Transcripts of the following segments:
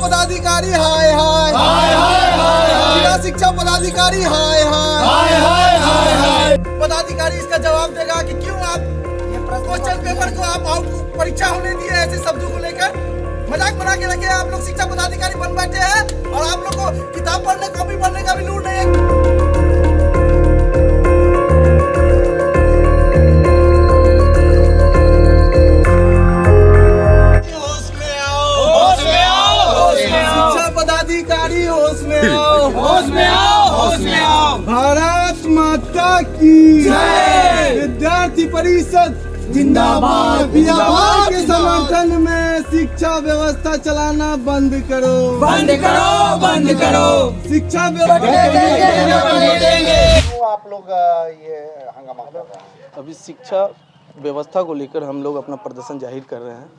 पदाधिकारी हाय हाय हाय हाय हाय जिला शिक्षा पदाधिकारी हाय हाय हाय हाय हाय हाय। पदाधिकारी इसका जवाब देगा कि क्यों आप क्वेश्चन पेपर को आप परीक्षा होने दिए ऐसे शब्दों को लेकर मजाक बना के रखे। आप लोग शिक्षा पदाधिकारी बन बैठे हैं और आप लोग को किताब पढ़ने कॉपी पढ़ने का भी लूट नहीं है। पदाधिकारी होश में आओ, होश में आओ, होश में आओ। भारत माता की जय। विद्यार्थी परिषद जिंदाबाद, जिंदाबाद के समर्थन में शिक्षा व्यवस्था चलाना बंद करो, बंद करो, बंद करो। शिक्षा व्यवस्था। तो आप लोग ये हंगामा कर रहे हैं? अभी शिक्षा व्यवस्था को लेकर हम लोग अपना प्रदर्शन जाहिर कर रहे हैं।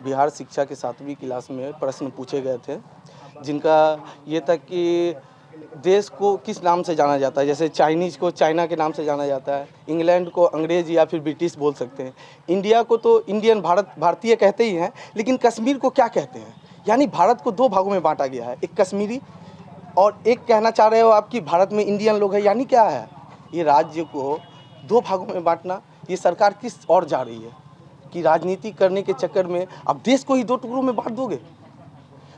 बिहार शिक्षा के 7वीं क्लास में प्रश्न पूछे गए थे जिनका ये था कि देश को किस नाम से जाना जाता है। जैसे चाइनीज़ को चाइना के नाम से जाना जाता है, इंग्लैंड को अंग्रेज़ या फिर ब्रिटिश बोल सकते हैं, इंडिया को तो इंडियन भारतीय कहते ही हैं, लेकिन कश्मीर को क्या कहते हैं। यानी भारत को 2 भागों में बांटा गया है, एक कश्मीरी और एक कहना चाह रहे हो आप कि भारत में इंडियन लोग हैं। यानी क्या है, ये राज्य को 2 भागों में बांटना, ये सरकार किस ओर जा रही है कि राजनीति करने के चक्कर में अब देश को ही 2 टुकड़ों में बांट दोगे।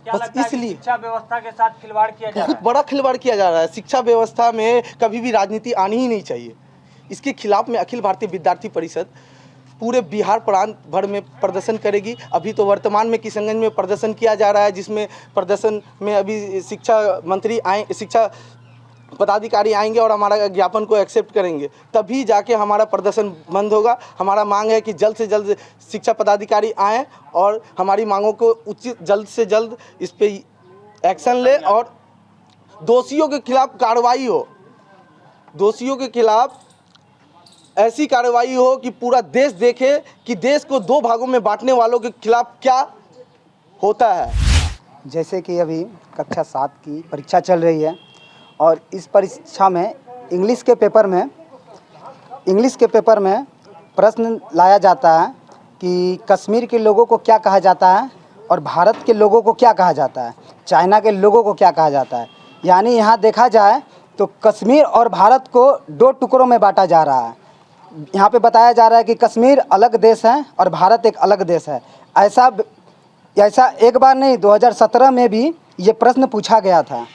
बस इसलिए शिक्षा व्यवस्था के साथ खिलवाड़ किया जा रहा है। बहुत बड़ा खिलवाड़ किया जा रहा है। शिक्षा व्यवस्था में कभी भी राजनीति आनी ही नहीं चाहिए। इसके खिलाफ में अखिल भारतीय विद्यार्थी परिषद पूरे बिहार प्रांत भर में प्रदर्शन करेगी। अभी तो वर्तमान में किशनगंज में प्रदर्शन किया जा रहा है, जिसमें प्रदर्शन में अभी शिक्षा मंत्री शिक्षा पदाधिकारी आएंगे और हमारा ज्ञापन को एक्सेप्ट करेंगे, तभी जाके हमारा प्रदर्शन बंद होगा। हमारा मांग है कि जल्द से जल्द शिक्षा पदाधिकारी आएँ और हमारी मांगों को उचित जल्द से जल्द इस पे एक्शन ले और दोषियों के खिलाफ कार्रवाई हो। दोषियों के खिलाफ ऐसी कार्रवाई हो कि पूरा देश देखे कि देश को 2 भागों में बांटने वालों के खिलाफ क्या होता है। जैसे कि अभी कक्षा 7 की परीक्षा चल रही है और इस परीक्षा में इंग्लिश के पेपर में प्रश्न लाया जाता है कि कश्मीर के लोगों को क्या कहा जाता है और भारत के लोगों को क्या कहा जाता है, चाइना के लोगों को क्या कहा जाता है। यानी यहाँ देखा जाए तो कश्मीर और भारत को 2 टुकड़ों में बांटा जा रहा है। यहाँ पे बताया जा रहा है कि कश्मीर अलग देश है और भारत एक अलग देश है। ऐसा एक बार नहीं, 2017 में भी ये प्रश्न पूछा गया था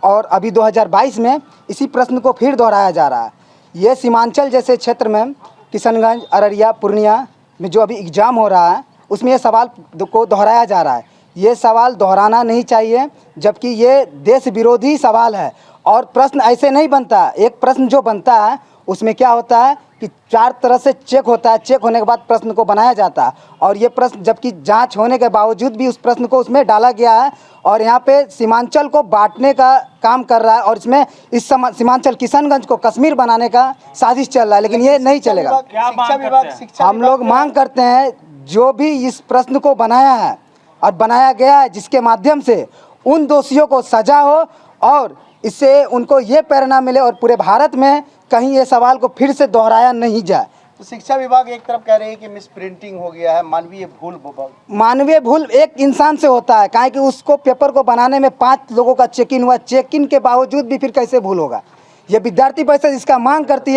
और अभी 2022 में इसी प्रश्न को फिर दोहराया जा रहा है। ये सीमांचल जैसे क्षेत्र में किशनगंज, अररिया, पूर्णिया में जो अभी एग्ज़ाम हो रहा है उसमें ये सवाल को दोहराया जा रहा है। ये सवाल दोहराना नहीं चाहिए, जबकि ये देश विरोधी सवाल है और प्रश्न ऐसे नहीं बनता। एक प्रश्न जो बनता है उसमें क्या होता है कि 4 तरह से चेक होता है, चेक होने के बाद प्रश्न को बनाया जाता है और ये प्रश्न जबकि जांच होने के बावजूद भी उस प्रश्न को उसमें डाला गया है और यहाँ पे सीमांचल को बांटने का काम कर रहा है और इसमें इस सीमांचल किशनगंज को कश्मीर बनाने का साजिश चल रहा है, लेकिन ये नहीं चलेगा। हम लोग मांग करते हैं जो भी इस प्रश्न को बनाया है और बनाया गया है, जिसके माध्यम से उन दोषियों को सजा हो और इससे उनको ये प्रेरणा मिले और पूरे भारत में कहीं ये सवाल को फिर से दोहराया नहीं जाए। तो शिक्षा विभाग एक तरफ कह रही है कि मिस प्रिंटिंग हो गया है, मानवीय भूल एक इंसान से होता है, काहे कि उसको पेपर को बनाने में 5 लोगों का चेक इन हुआ, चेक इन के बावजूद भी फिर कैसे भूल होगा। ये विद्यार्थी परिषद इसका मांग करती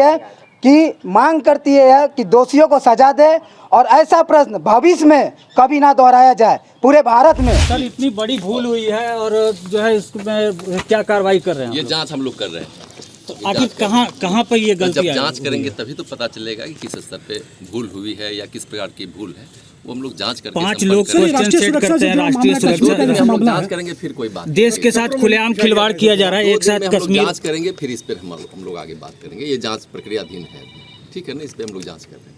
है कि दोषियों को सजा दे और ऐसा प्रश्न भविष्य में कभी ना दोहराया जाए पूरे भारत में। सर, इतनी बड़ी भूल हुई है और जो है इसमें क्या कार्रवाई कर रहे हैं? ये जांच हम लोग कर रहे हैं। तो आखिर कहाँ पर ये गलती जब जांच करेंगे तभी तो पता चलेगा कि किस स्तर पे भूल हुई है या किस प्रकार की भूल है, वो हम लोग जांच करके 5 लोग क्वेश्चन सेट करते हैं। राष्ट्रीय सुरक्षा हम लोग जांच करेंगे, फिर कोई बात। देश के साथ खुलेआम खिलवाड़ किया जा रहा है एक साथ कश्मीर। जांच करेंगे, फिर इस पर हम लोग आगे बात करेंगे। ये जांच प्रक्रियाधीन है, ठीक है ना, इस पर हम लोग जांच कर रहे हैं।